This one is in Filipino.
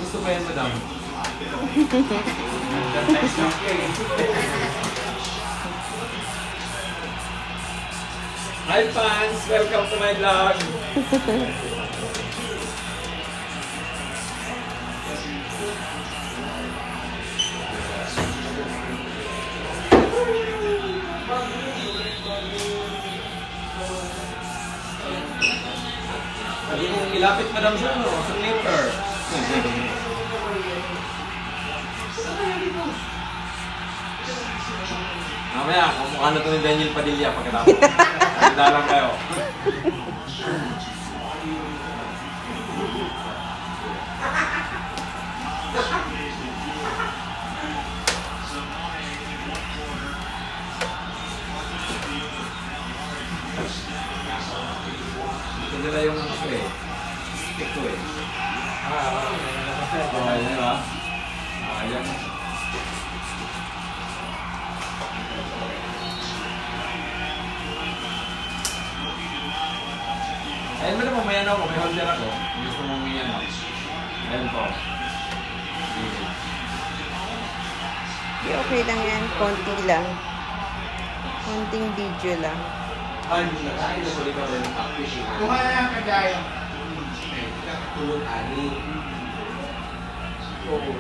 gusto pa yan, madam. Hi fans! Welcome to my vlog! Lagi mong ilapit madam sa ano, sa nipper. Mamaya, kumukha na ito ni Daniel Padilla pagkatapos. Handa lang kayo. Ito nila yung ano ko eh. Stick ko eh. Ayan ba? Ayan. Ayun mo na mamaya na ako, may holder ako. Gusto mong umiyan ako. Ayun po. Okay lang yan, konti lang. Konting video lang. Ay, nakain na ko dito rin ang fishing. Kuha na lang kagaya. Tulog ani. Oo.